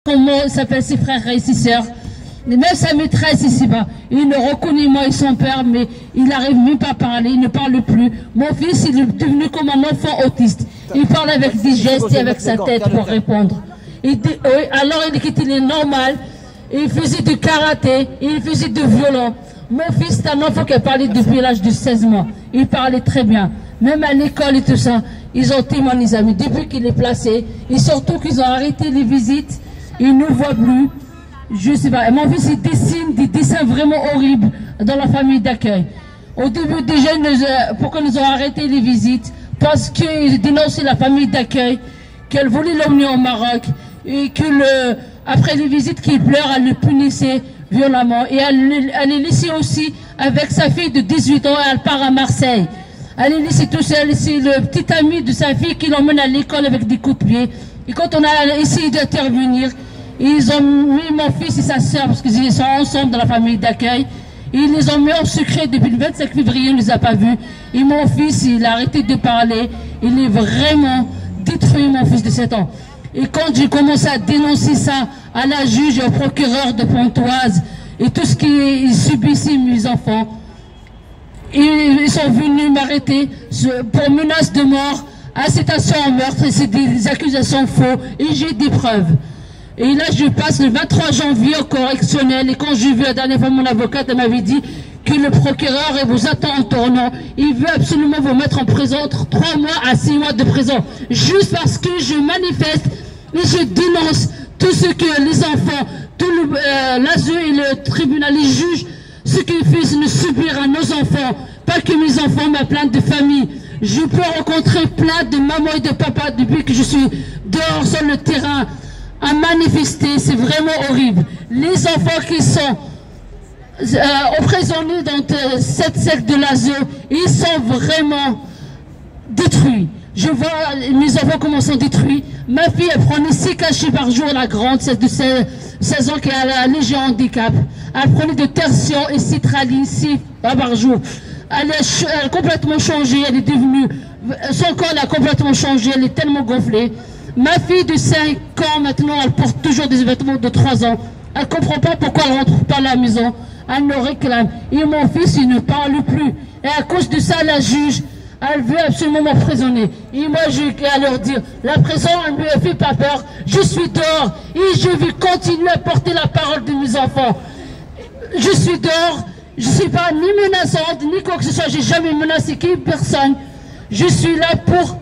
Comment s'appellent ses frères et ses sœurs, même sa maîtresse ici-bas. Il le reconnaît, moi et son père, mais il n'arrive même pas à parler, il ne parle plus. Mon fils, il est devenu comme un enfant autiste. Il parle avec des gestes et avec sa tête pour répondre. Alors il est normal, il faisait du karaté, il faisait du violon. Mon fils, c'est un enfant qui a parlé depuis l'âge de 16 mois. Il parlait très bien. Même à l'école et tout ça, ils ont témoigné, les amis, depuis qu'il est placé. Et surtout qu'ils ont arrêté les visites. Il ne voit plus, je sais pas. Mon fils, il dessine des dessins vraiment horribles dans la famille d'accueil. Au début déjà, pourquoi nous ont arrêté les visites? Parce qu'ils dénonçaient la famille d'accueil, qu'elle voulait l'emmener au Maroc, et que après les visites qu'il pleure, elle le punissait violemment. Et elle est laissée aussi avec sa fille de 18 ans, elle part à Marseille. Elle est laissée tout seul, c'est le petit ami de sa fille qui l'emmène à l'école avec des coups de pied. Et quand on a essayé d'intervenir, ils ont mis mon fils et sa sœur, parce qu'ils sont ensemble dans la famille d'accueil. Ils les ont mis en secret depuis le 25 février, on ne les a pas vus. Et mon fils, il a arrêté de parler. Il est vraiment détruit, mon fils de 7 ans. Et quand j'ai commencé à dénoncer ça à la juge et au procureur de Pontoise, et tout ce qu'ils subissaient, mes enfants, ils sont venus m'arrêter pour menace de mort, incitation au meurtre, et c'est des accusations faux, et j'ai des preuves. Et là, je passe le 23 janvier au correctionnel. Et quand j'ai vu la dernière fois mon avocate, elle m'avait dit que le procureur vous attend en tournant. Il veut absolument vous mettre en prison entre 3 mois à 6 mois de prison. Juste parce que je manifeste et je dénonce tout ce que les enfants, tout l'ASE et le tribunal, les juges, ce qu'ils font nous subir à nos enfants. Pas que mes enfants, mais plein de familles. Je peux rencontrer plein de mamans et de papas depuis que je suis dehors sur le terrain à manifester, c'est vraiment horrible. Les enfants qui sont emprisonnés dans cette secte de l'ASE, ils sont vraiment détruits. Je vois mes enfants comment sont détruits. Ma fille, elle prenait 6 cachets par jour, la grande, celle de 16 ans qui a un léger handicap. Elle prenait de tertian et citraline 6 par jour. Elle a complètement changé, elle est devenue... Son corps a complètement changé, elle est tellement gonflée. Ma fille de 5 ans maintenant, elle porte toujours des vêtements de 3 ans. Elle ne comprend pas pourquoi elle ne rentre pas à la maison. Elle me réclame. Et mon fils, il ne parle plus. Et à cause de ça, la juge, elle veut absolument m'emprisonner. Et moi, je vais leur dire, la prison, elle ne me fait pas peur. Je suis dehors et je vais continuer à porter la parole de mes enfants. Je suis dehors. Je ne suis pas ni menaçante, ni quoi que ce soit. Je n'ai jamais menacé personne. Je suis là pour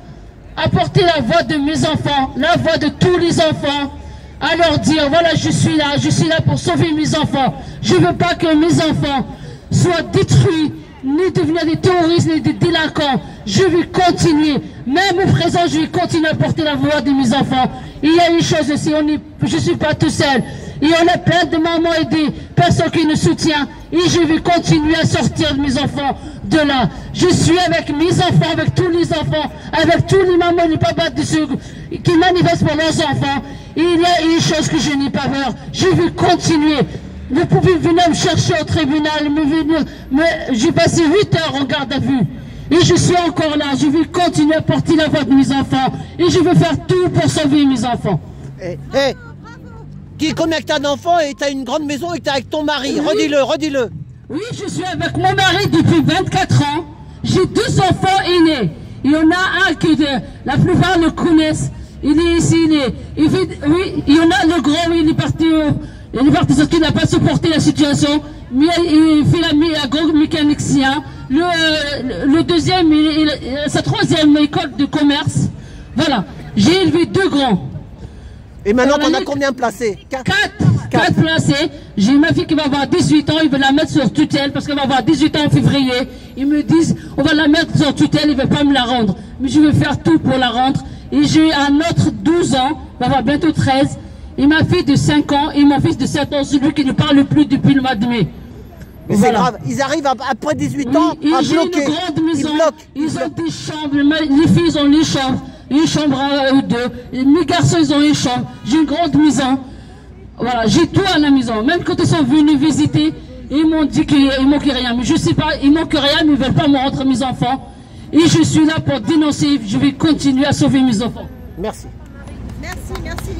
apporter la voix de mes enfants, la voix de tous les enfants, à leur dire, voilà, je suis là pour sauver mes enfants. Je ne veux pas que mes enfants soient détruits, ni devenir des terroristes, ni des délinquants. Je vais continuer, même au présent, je vais continuer à porter la voix de mes enfants. Il y a une chose aussi, je ne suis pas tout seul. Il y en a plein de mamans et des personnes qui nous soutiennent. Et je vais continuer à sortir mes enfants de là. Je suis avec mes enfants, avec tous les enfants, avec tous les mamans et les papas de ceux qui manifestent pour leurs enfants. Et il y a une chose que je n'ai pas peur. Je vais continuer. Vous pouvez venir me chercher au tribunal, j'ai passé 8 heures en garde à vue. Et je suis encore là. Je vais continuer à porter la voix de mes enfants. Et je vais faire tout pour sauver mes enfants. Qui connecte un enfant et tu as une grande maison et tu es avec ton mari. Oui. Redis-le. Oui, je suis avec mon mari depuis 24 ans. J'ai 2 enfants aînés. Il y en a un que la plupart le connaissent. Il est ici, oui, il y en a le grand, il est parti parce qu'il n'a pas supporté la situation. Mais il fait la mécanicien. Le deuxième, sa 3e école de commerce. Voilà. J'ai élevé 2 grands. Et maintenant, t'en as combien placés? 4 placés. J'ai ma fille qui va avoir 18 ans, ils veulent la mettre sur tutelle parce qu'elle va avoir 18 ans en février. Ils me disent, on va la mettre sur tutelle, ils ne veulent pas me la rendre. Mais je vais faire tout pour la rendre. Et j'ai un autre 12 ans, il va avoir bientôt 13. Et ma fille de 5 ans et mon fils de 7 ans, celui qui ne parle plus depuis le mois de mai. Mais voilà. C'est grave, ils arrivent après 18 ans à bloquer. Une grande maison. Ils ont des chambres, les filles ont les chambres. Une chambre à eux 2. Mes garçons, ils ont une chambre. J'ai une grande maison. Voilà, j'ai tout à la maison. Même quand ils sont venus visiter, ils m'ont dit qu'il manque rien. Mais je sais pas, il manque rien, mais ils ne veulent pas me rendre mes enfants. Et je suis là pour dénoncer. Je vais continuer à sauver mes enfants. Merci. Merci.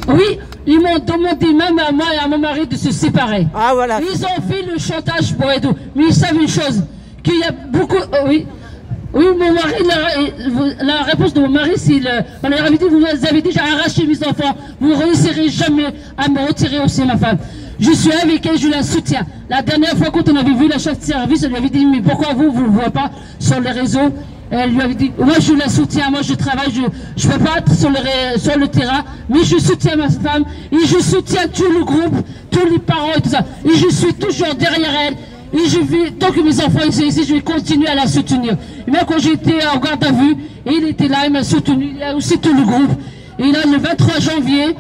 Oui, Ils m'ont demandé même à moi et à mon mari de se séparer. Ah voilà. Ils ont fait le chantage pour et tout. Mais ils savent une chose, qu'il y a beaucoup... oui, mon mari, la réponse de mon mari, c'est on leur avait dit, vous avez déjà arraché mes enfants, vous ne réussirez jamais à me retirer aussi ma femme. Je suis avec elle, je la soutiens. La dernière fois quand on avait vu la chef de service, elle lui avait dit, mais pourquoi vous ne le voyez pas sur les réseaux? Elle lui avait dit, moi je la soutiens, moi je travaille, je ne peux pas être sur le terrain, mais je soutiens ma femme, et je soutiens tout le groupe, tous les parents et tout ça. Et je suis toujours derrière elle, et je vais, tant que mes enfants sont ici, je vais continuer à la soutenir. Et même quand j'étais en garde à vue, et il était là, il m'a soutenu, il y a aussi tout le groupe. Et là, le 23 janvier,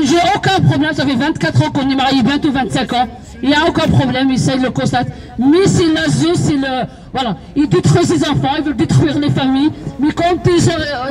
j'ai aucun problème, ça fait 24 ans qu'on est mariés, bientôt 25 ans. Il n'y a aucun problème, il le constate. Mais c'est l'ASE, c'est le... Voilà, ils détruisent les enfants, ils veulent détruire les familles. Mais quand ils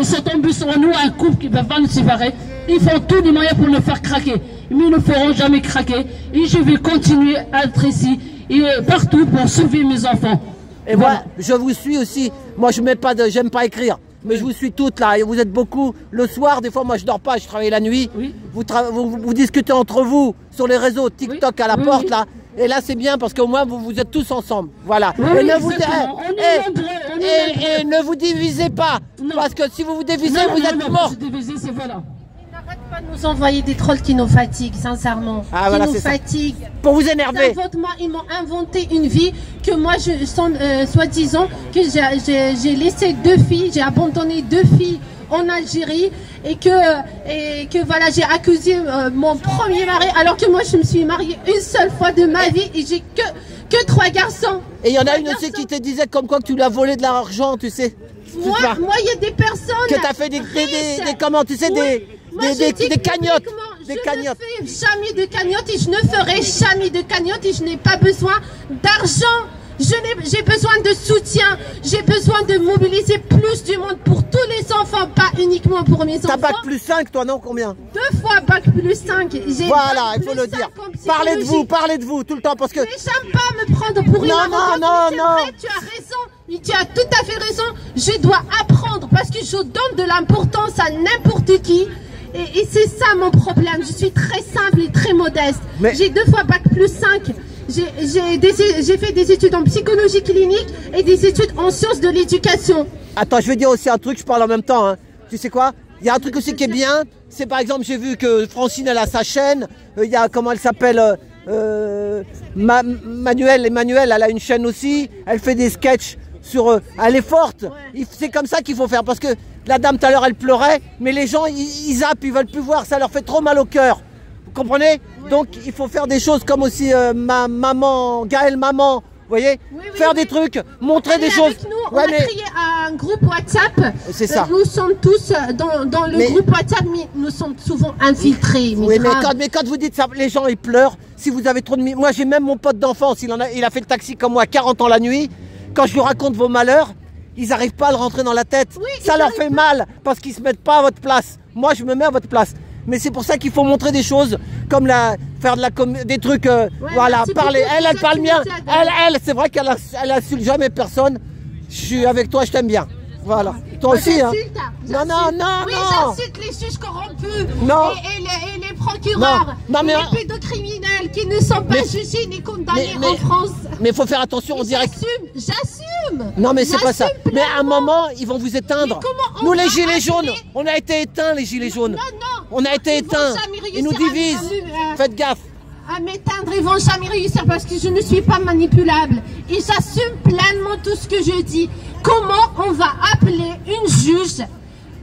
sont tombés sur nous, un couple qui ne va pas nous séparer, ils font tous les moyens pour le faire craquer. Mais ils ne feront jamais craquer. Et je vais continuer à être ici et partout pour sauver mes enfants. Et voilà. Moi, je vous suis aussi. Moi, je mets pas j'aime pas écrire. Mais je vous suis toutes là, et vous êtes beaucoup. Le soir, des fois, moi je dors pas, je travaille la nuit. Oui. Vous discutez entre vous sur les réseaux, TikTok à la porte là. Et là c'est bien parce qu'au moins vous êtes tous ensemble. Voilà. Oui, et ne vous divisez pas. Non. Parce que si vous vous divisez, vous êtes morts. Voilà. N'arrête pas de nous envoyer des trolls qui nous fatiguent, sincèrement. Ah, voilà, qui nous fatiguent. Pour vous énerver. Ils m'ont inventé une vie que moi, soi-disant, que j'ai laissé 2 filles, j'ai abandonné 2 filles en Algérie et que voilà, j'ai accusé mon premier mari alors que moi je me suis mariée une seule fois de ma vie et j'ai que 3 garçons. Et il y en a une aussi qui te disait comme quoi que tu lui as volé de l'argent, tu sais. Moi, il y a des personnes que tu as fait des comment, tu sais, des cagnottes. Je ne fais jamais de cagnotte et je ne ferai jamais de cagnotte et je n'ai pas besoin d'argent. J'ai besoin de soutien, j'ai besoin de mobiliser plus du monde pour tous les enfants, pas uniquement pour mes enfants. T'as bac plus 5, toi, non? Combien? 2 fois bac plus 5. Voilà, il faut le dire. Parlez de vous tout le temps parce que... Mais j'aime pas me prendre pour une arrogante. Non. Tu as raison, tu as tout à fait raison. Je dois apprendre parce que je donne de l'importance à n'importe qui. Et c'est ça mon problème. Je suis très simple et très modeste. J'ai 2 fois bac plus 5. J'ai fait des études en psychologie clinique et des études en sciences de l'éducation. Attends, je vais dire aussi un truc, je parle en même temps. Hein. Tu sais quoi? Il y a un truc aussi qui est bien. C'est par exemple, j'ai vu que Francine, elle a sa chaîne. Il y a, comment elle s'appelle Emmanuelle, elle a une chaîne aussi. Elle fait des sketchs sur... elle est forte. Ouais. C'est comme ça qu'il faut faire. Parce que la dame, tout à l'heure, elle pleurait. Mais les gens, ils zappent, ils veulent plus voir. Ça leur fait trop mal au cœur. Vous comprenez? Donc il faut faire des choses comme aussi ma maman, Gaëlle maman, vous voyez, faire des trucs, montrer des choses. On a créé un groupe WhatsApp. C'est ça. Nous sommes tous dans le groupe WhatsApp, mais nous sommes souvent infiltrés. Mais quand vous dites ça, les gens ils pleurent. Si vous avez trop de... Moi j'ai même mon pote d'enfance, il a fait le taxi comme moi, 40 ans la nuit. Quand je lui raconte vos malheurs, ils n'arrivent pas à le rentrer dans la tête. Ça leur fait mal parce qu'ils ne se mettent pas à votre place. Moi je me mets à votre place. Mais c'est pour ça qu'il faut montrer des choses comme faire des trucs, voilà, parler. Elle parle bien. Elle, c'est vrai qu'elle insulte jamais personne. Je suis avec toi, je t'aime bien. Voilà. Toi aussi, hein. Non. Oui, j'insulte les juges corrompus. Non. Et les procureurs. Les pédocriminels qui ne sont pas jugés ni condamnés en France. Mais il faut faire attention, on dirait. J'assume. Non, mais c'est pas ça. Mais à un moment, ils vont vous éteindre. Nous, les gilets jaunes, on a été éteints, les gilets jaunes. Non. On a été éteints. Ils nous divisent. Faites gaffe. À m'éteindre, ils vont jamais réussir parce que je ne suis pas manipulable. Et j'assume pleinement tout ce que je dis. Comment on va appeler une juge?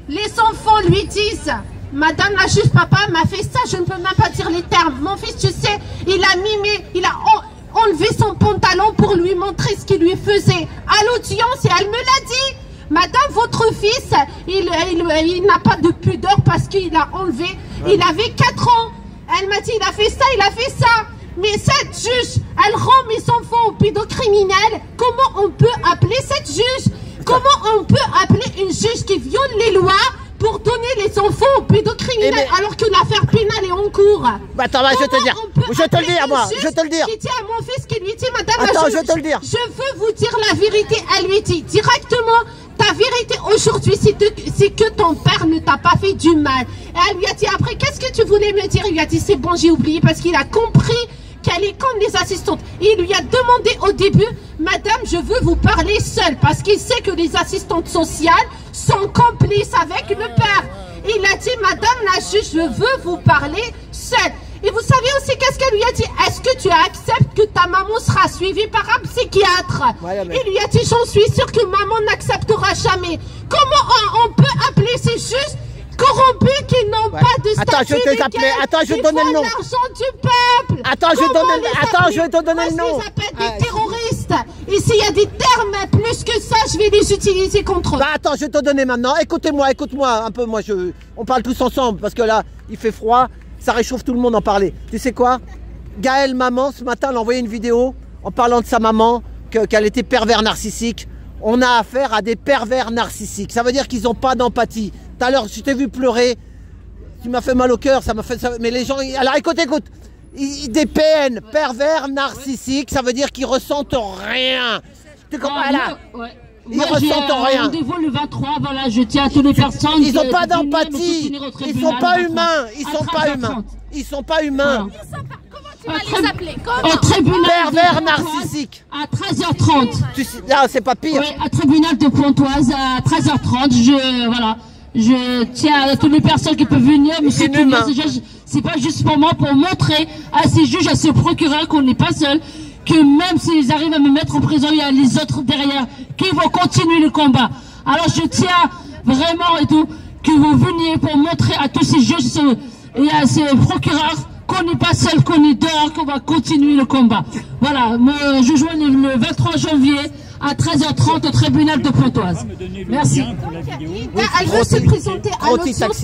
Les enfants lui disent, Madame la juge, papa m'a fait ça, je ne peux même pas dire les termes. Mon fils, tu sais, il a enlevé son pantalon pour lui montrer ce qu'il lui faisait. À l'audience, et elle me l'a dit. Madame, votre fils, il n'a pas de pudeur parce qu'il a enlevé. Il avait 4 ans. Elle m'a dit, il a fait ça. Mais cette juge, elle rend mes enfants aux pédocriminels. Comment on peut appeler cette juge? Comment on peut appeler une juge qui viole les lois pour donner les enfants aux pédocriminels alors que l'affaire pénale est en cours? Attends, je vais te dire. Je vais te le dire, moi. Je vais te le dire. Qui dit à mon fils, qui lui dit, Madame la juge, je vais te le dire. Je veux vous dire la vérité. Elle lui dit directement, Ta vérité aujourd'hui, c'est que ton père ne t'a pas fait du mal. Et elle lui a dit après, qu'est-ce que tu voulais me dire? Il lui a dit, c'est bon, j'ai oublié, parce qu'il a compris qu'elle est comme les assistantes. Et il lui a demandé au début, madame, je veux vous parler seule, parce qu'il sait que les assistantes sociales sont complices avec le père. Et il a dit, madame la juge, je veux vous parler seule. Et vous savez aussi qu'est-ce qu'elle lui a dit? Est-ce que tu acceptes que ta maman sera suivie par un psychiatre? Il lui a dit, j'en suis sûre que maman n'acceptera jamais. Comment on peut appeler ces juges corrompus qui n'ont pas de statut? Attends, je vais t'appeler. Attends, je vais te donner le nom. L'argent du peuple. Attends, je vais te donner le nom. Moi, je les appelle des terroristes. Et s'il y a des termes plus que ça, je vais les utiliser contre eux. Bah attends, je vais te donner maintenant. Écoutez-moi, écoute-moi un peu. Moi, on parle tous ensemble parce que là, il fait froid. Ça réchauffe tout le monde en parler. Tu sais quoi? Gaëlle, maman, ce matin, elle a envoyé une vidéo en parlant de sa maman, qu'elle était pervers narcissique. On a affaire à des pervers narcissiques. Ça veut dire qu'ils n'ont pas d'empathie. Tout à l'heure, je t'ai vu pleurer. Tu m'as fait mal au cœur. Ça m'a fait. Mais les gens. Alors écoute. Des PN, pervers narcissiques, ça veut dire qu'ils ressentent rien. Tu comprends là? Ouais. Ils ressentent rien. Rendez-vous le 23, voilà, je tiens à toutes les personnes. Ils n'ont pas d'empathie. Ils sont pas humains. Ils sont pas humains. Ils sont pas humains. Comment tu vas les appeler? Au tribunal pervers narcissique. À 13h30. Là, c'est pas pire. Oui, à tribunal de Pontoise, à 13h30, voilà. Je tiens à toutes les personnes qui peuvent venir, mais c'est pas juste pour moi, pour montrer à ces juges, à ces procureurs qu'on n'est pas seul, que même s'ils arrivent à me mettre en prison, il y a les autres derrière qui vont continuer le combat. Alors je tiens vraiment et tout, que vous veniez pour montrer à tous ces juges et à ces procureurs qu'on n'est pas seul, qu'on est dehors, qu'on va continuer le combat. Voilà, je joins le 23 janvier à 13h30 au tribunal de Pontoise. Merci. Elle veut se présenter à l'audience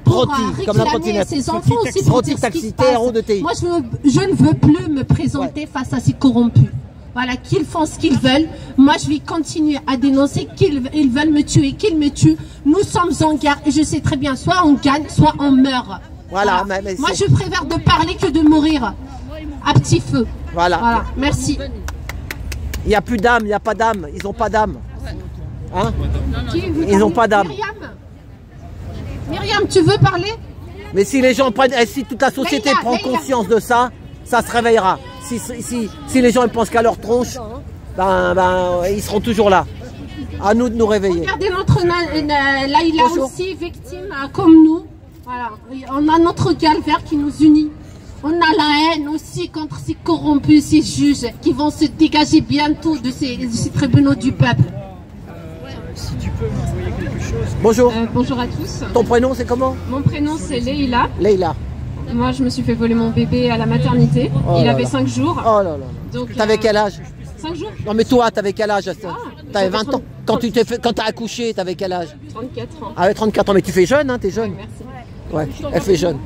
pour réclamer ses enfants aussi. Trotty taxi, TRO de TI. Moi, je ne veux plus me présenter face à ces corrompus. Voilà, qu'ils font ce qu'ils veulent. Moi, je vais continuer à dénoncer qu'ils veulent me tuer, qu'ils me tuent. Nous sommes en guerre et je sais très bien, soit on gagne, soit on meurt. Voilà. Mais moi, je préfère de parler que de mourir à petit feu. Voilà. Merci. Il n'y a plus d'âme, il n'y a pas d'âme. Ils n'ont pas d'âme. Hein? Ils n'ont pas d'âme. Myriam, tu veux parler? Mais si les gens prennent, si toute la société prend conscience de ça, ça se réveillera. Si les gens ils pensent qu'à leur tronche, ils seront toujours là. À nous de nous réveiller. Regardez notre Laïla aussi, victime comme nous. Voilà. On a notre calvaire qui nous unit. On a la haine aussi contre ces corrompus, ces juges qui vont se dégager bientôt de ces tribunaux du peuple. Si tu peux m'envoyer quelque chose. Bonjour. Bonjour à tous. Ton prénom c'est comment? Mon prénom c'est Leïla. Leïla. Moi je me suis fait voler mon bébé à la maternité. Il avait 5 jours. Oh là là. Donc t'avais quel âge? 5 jours. Non mais toi t'avais quel âge? T'avais 20 ans. Quand t'as accouché, t'avais quel âge? 34 ans. Ah ouais, 34 ans, mais tu fais jeune, hein, t'es jeune. Ouais, merci. Ouais, elle fait jeune.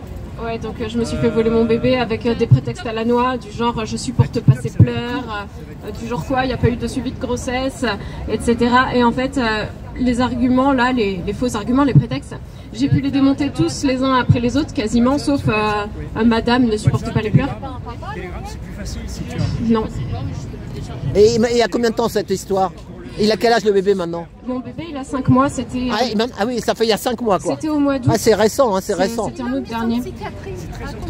Ouais, donc je me suis fait voler mon bébé avec des prétextes à la noix, du genre je supporte pas ses pleurs, du genre quoi, il n'y a pas eu de suivi de grossesse, etc. Et en fait, les arguments là, les faux arguments, les prétextes, j'ai pu les démonter tous les uns après les autres, quasiment, sauf madame ne supporte pas les pleurs. C'est plus facile si tu as... Non. Et il y a combien de temps cette histoire? Il a quel âge le bébé maintenant? Mon bébé il a 5 mois, c'était... Ah oui, ça fait il y a 5 mois quoi. C'était au mois d'août. Ah c'est récent, hein, c'est récent. C'était en août dernier.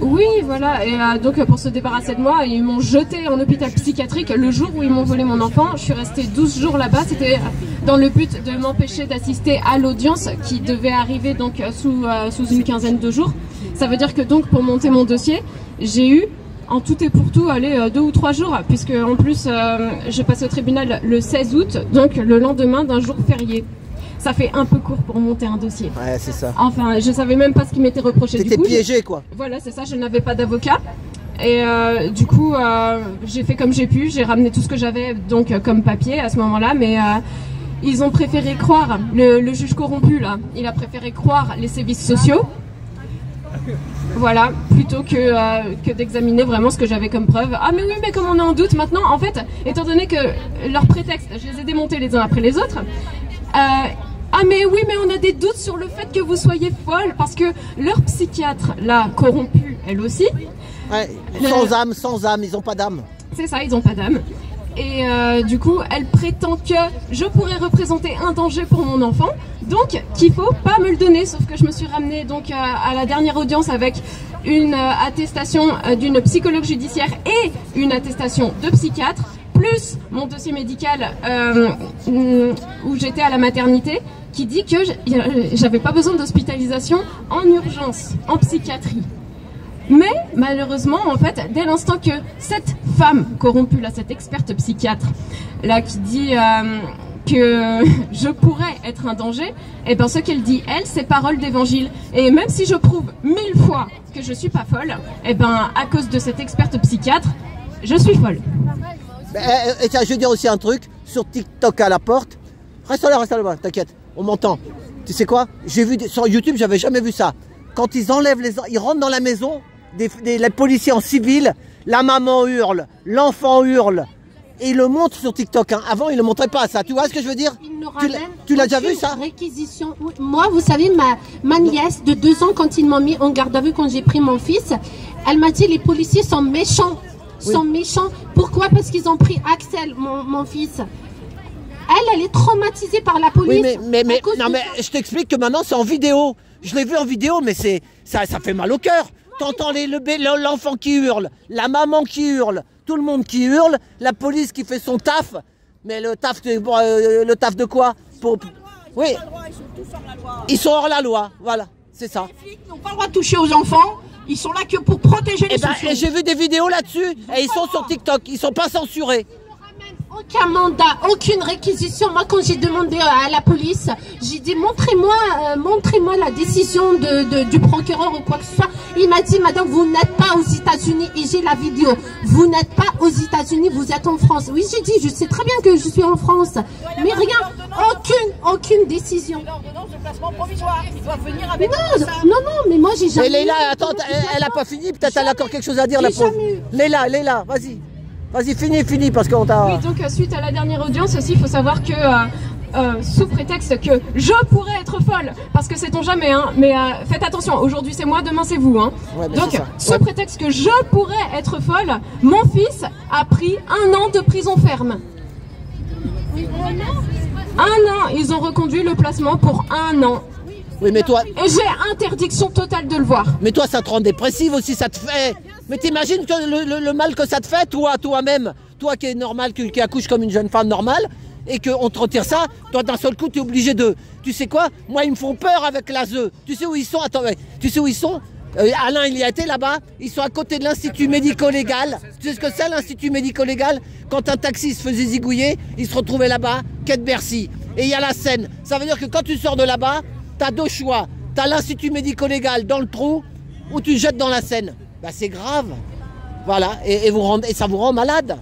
Oui, voilà, et donc pour se débarrasser de moi, ils m'ont jeté en hôpital psychiatrique le jour où ils m'ont volé mon enfant. Je suis restée 12 jours là-bas, c'était dans le but de m'empêcher d'assister à l'audience qui devait arriver donc sous une quinzaine de jours. Ça veut dire que donc pour monter mon dossier, j'ai eu en tout et pour tout, 2 ou 3 jours, puisque en plus, je passe au tribunal le 16 août, donc le lendemain d'un jour férié. Ça fait un peu court pour monter un dossier. Ouais, c'est ça. Enfin, je savais même pas ce qui m'était reproché. T'étais piégé, quoi. Voilà, c'est ça, je n'avais pas d'avocat. Et du coup, j'ai fait comme j'ai pu, j'ai ramené tout ce que j'avais donc comme papier à ce moment-là, mais ils ont préféré croire, le juge corrompu là, il a préféré croire les sévices sociaux. Voilà, plutôt que d'examiner vraiment ce que j'avais comme preuve. Ah mais oui, mais comme on est en doute maintenant, en fait, étant donné que leurs prétextes, je les ai démontés les uns après les autres, ah mais oui, mais on a des doutes sur le fait que vous soyez folle, parce que leur psychiatre, là, corrompue, elle aussi... Ouais, sans âme, ils n'ont pas d'âme. C'est ça, ils n'ont pas d'âme. Et du coup, elle prétend que je pourrais représenter un danger pour mon enfant, donc qu'il faut pas me le donner. Sauf que je me suis ramenée donc à la dernière audience avec une attestation d'une psychologue judiciaire et une attestation de psychiatre, plus mon dossier médical où j'étais à la maternité, qui dit que j'avais pas besoin d'hospitalisation en urgence, en psychiatrie. Mais malheureusement, en fait, dès l'instant que cette femme corrompue, là, cette experte psychiatre, là, qui dit que je pourrais être un danger, et ben ce qu'elle dit, elle, c'est parole d'évangile. Et même si je prouve 1000 fois que je suis pas folle, et ben à cause de cette experte psychiatre, je suis folle. Et tiens, je vais dire aussi un truc sur TikTok à la porte. Reste là, t'inquiète, on m'entend. Tu sais quoi? J'ai vu sur YouTube, j'avais jamais vu ça. Quand ils enlèvent ils rentrent dans la maison. Les policiers en civil, la maman hurle, l'enfant hurle, et ils le montrent sur TikTok. Hein. Avant, ils ne le montraient pas, ça. Tu vois ce que je veux dire? Tu l'as déjà vu, ça? Réquisition. Moi, vous savez, ma nièce de 2 ans, quand ils m'ont mis en garde à vue, quand j'ai pris mon fils, elle m'a dit les policiers sont méchants. Sont méchants. Pourquoi? Parce qu'ils ont pris Axel, mon fils. Elle est traumatisée par la police. Oui, mais je t'explique que maintenant, c'est en vidéo. Je l'ai vu en vidéo, mais ça fait mal au cœur. T'entends l'enfant qui hurle, la maman qui hurle, tout le monde qui hurle, la police qui fait son taf. Mais le taf de quoi? Oui. Ils sont hors la loi, voilà, c'est ça. Les flics n'ont pas le droit de toucher aux enfants, ils sont là que pour protéger les sociaux. Et j'ai vu des vidéos là-dessus, et ils sont sur TikTok, ils sont pas censurés. Aucun mandat, aucune réquisition. Moi, quand j'ai demandé à la police, j'ai dit montrez-moi la décision du procureur ou quoi que ce soit. Il m'a dit, madame, vous n'êtes pas aux États-Unis, et j'ai la vidéo. Vous n'êtes pas aux États-Unis, vous êtes en France. Oui, j'ai dit, je sais très bien que je suis en France, mais rien, aucune décision. L'ordonnance de placement provisoire, ils doivent venir avec non, mais moi j'ai jamais. Mais Leïla, attends, elle a pas fini, peut-être elle a encore quelque chose à dire, la pauvre. Leïla, vas-y. Vas-y, finis, parce qu'on t'a... Oui, donc suite à la dernière audience aussi, il faut savoir que, sous prétexte que je pourrais être folle, parce que sait-on jamais, hein, mais faites attention, aujourd'hui c'est moi, demain c'est vous. Hein. Ouais, donc, sous prétexte que je pourrais être folle, mon fils a pris 1 an de prison ferme. 1 an, ils ont reconduit le placement pour 1 an. Oui, mais toi... Et j'ai interdiction totale de le voir. Mais toi, ça te rend dépressive aussi, ça te fait... Mais t'imagines que le mal que ça te fait, toi-même, toi qui es normal, qui accouche comme une jeune femme normale, et qu'on te retire ça, toi d'un seul coup, tu es obligé de... Tu sais quoi? Moi, ils me font peur avec l'ASE. Tu sais où ils sont? Attends, tu sais où ils sont? Alain, il y a été là-bas. Ils sont à côté de l'Institut médico-légal. Tu sais ce que c'est, l'Institut médico-légal? Quand un taxi se faisait zigouiller, il se retrouvait là-bas, quai de Bercy. Et il y a la Seine. Ça veut dire que quand tu sors de là-bas, t'as 2 choix. T'as l'Institut médico-légal dans le trou, ou tu jettes dans la Seine. Bah c'est grave, voilà, et ça vous rend malade.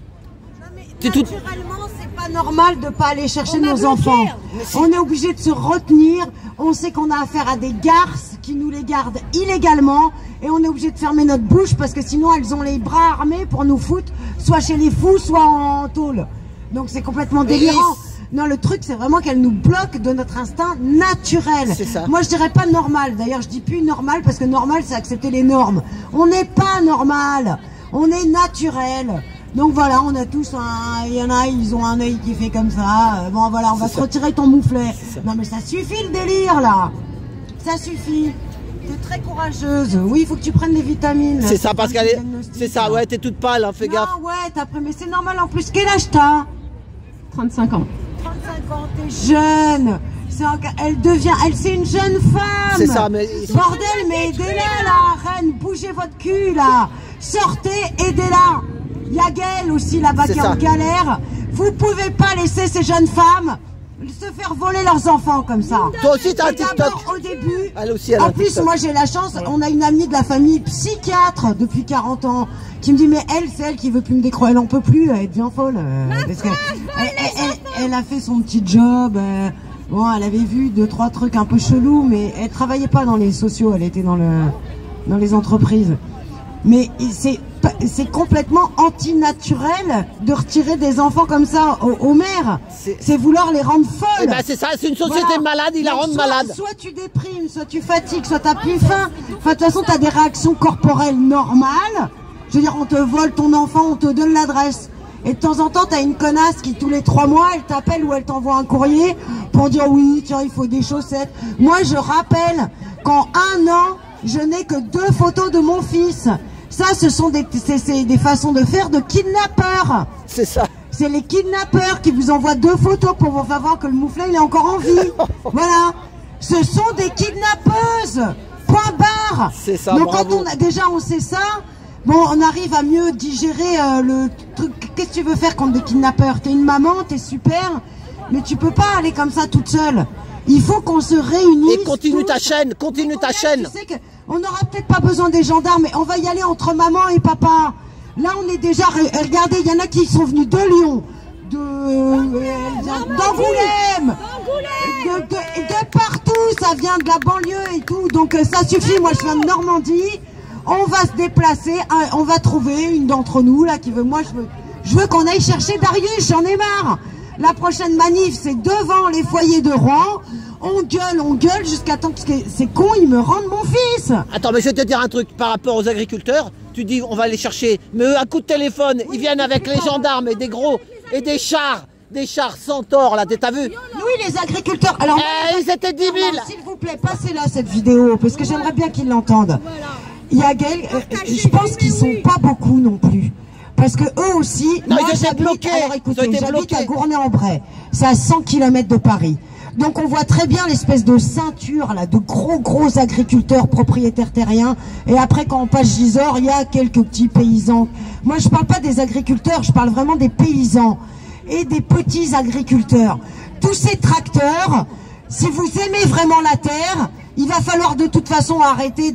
Non, mais naturellement, c'est pas normal de pas aller chercher nos enfants. On est obligé de se retenir. On sait qu'on a affaire à des garces qui nous les gardent illégalement, et on est obligé de fermer notre bouche parce que sinon elles ont les bras armés pour nous foutre, soit chez les fous, soit en tôle. Donc c'est complètement délirant. Non, le truc, c'est vraiment qu'elle nous bloque de notre instinct naturel. C'est ça. Moi, je dirais pas normal. D'ailleurs, je dis plus normal parce que normal, c'est accepter les normes. On n'est pas normal. On est naturel. Donc voilà, on a tous un... Il y en a, ils ont un œil qui fait comme ça. Bon, voilà, on va se retirer ton mouflet. Non, mais ça suffit le délire, là. Ça suffit. T'es très courageuse. Oui, il faut que tu prennes des vitamines. C'est ça, parce qu'elle est... C'est ça, ouais, t'es toute pâle, hein, fais gaffe. Non, ouais, t'as pris... Mais c'est normal en plus. Quel âge t'as? 35 ans. 35 ans, t'es jeune. C'est une jeune femme. C'est ça, mais... Bordel, mais aidez-la, là, reine, bougez votre cul, là. Sortez, aidez-la. Il y a Gaëlle aussi, là-bas, qui est en galère. Vous pouvez pas laisser ces jeunes femmes se faire voler leurs enfants comme ça. Toi aussi, t'as un TikTok. Au début, elle aussi, elle a en plus, TikTok. Moi, j'ai la chance, on a une amie de la famille psychiatre depuis 40 ans qui me dit, mais elle, c'est elle qui veut plus me décrocher. Elle en peut plus, elle devient folle. Parce que elle a fait son petit job. Bon, elle avait vu 2-3 trucs un peu chelous, mais elle travaillait pas dans les sociaux, elle était dans les entreprises. Mais c'est complètement antinaturel de retirer des enfants comme ça aux mères. C'est vouloir les rendre folles. Eh ben c'est ça, c'est une société malade, ils la rendent malade. Soit tu déprimes, soit tu fatigues, soit t'as plus faim. Enfin, de toute façon, t'as des réactions corporelles normales. Je veux dire, on te vole ton enfant, on te donne l'adresse. Et de temps en temps, t'as une connasse qui, tous les 3 mois, elle t'appelle ou elle t'envoie un courrier pour dire oui, tiens, il faut des chaussettes. Moi, je rappelle qu'en 1 an, je n'ai que 2 photos de mon fils. Ça, ce sont des façons de faire de kidnappeurs. C'est ça. C'est les kidnappeurs qui vous envoient 2 photos pour vous faire voir que le mouflet, il est encore en vie. Voilà. Ce sont des kidnappeuses. Point barre. C'est ça, donc bravo. quand on sait ça, bon, on arrive à mieux digérer le truc. Qu'est-ce que tu veux faire contre des kidnappeurs? T'es une maman, t'es super, mais tu peux pas aller comme ça toute seule. Il faut qu'on se réunisse. Et continue ta chaîne, continue ta chaîne. Tu sais que on n'aura peut-être pas besoin des gendarmes, mais on va y aller entre maman et papa. Là, on est déjà. Regardez, il y en a qui sont venus de Lyon, d'Angoulême, de partout. Ça vient de la banlieue et tout. Donc ça suffit. Moi, je viens de Normandie. On va se déplacer. On va trouver une d'entre nous là qui veut. Moi, je veux qu'on aille chercher Darius. J'en ai marre. La prochaine manif, c'est devant les foyers de Rouen. On gueule jusqu'à temps que ces cons, ils me rendent mon fils. Attends, mais je vais te dire un truc par rapport aux agriculteurs. Tu dis, on va les chercher. Mais eux, à coup de téléphone, ils viennent avec les gendarmes et des gros, et des chars centaures, là, t'as vu? Oui, les agriculteurs. Alors, ils étaient 10 000. S'il vous plaît, passez-là cette vidéo, parce que j'aimerais bien qu'ils l'entendent. Il y a je pense qu'ils sont pas beaucoup non plus. Parce que eux aussi, non, moi, ils étaient bloqués. Alors écoutez, j'habite à Gournay-en-Bray. C'est à 100 km de Paris. Donc on voit très bien l'espèce de ceinture là, de gros agriculteurs propriétaires terriens. Et après quand on passe Gisors, il y a quelques petits paysans. Moi je parle pas des agriculteurs, je parle vraiment des paysans et des petits agriculteurs. Tous ces tracteurs, si vous aimez vraiment la terre, il va falloir de toute façon arrêter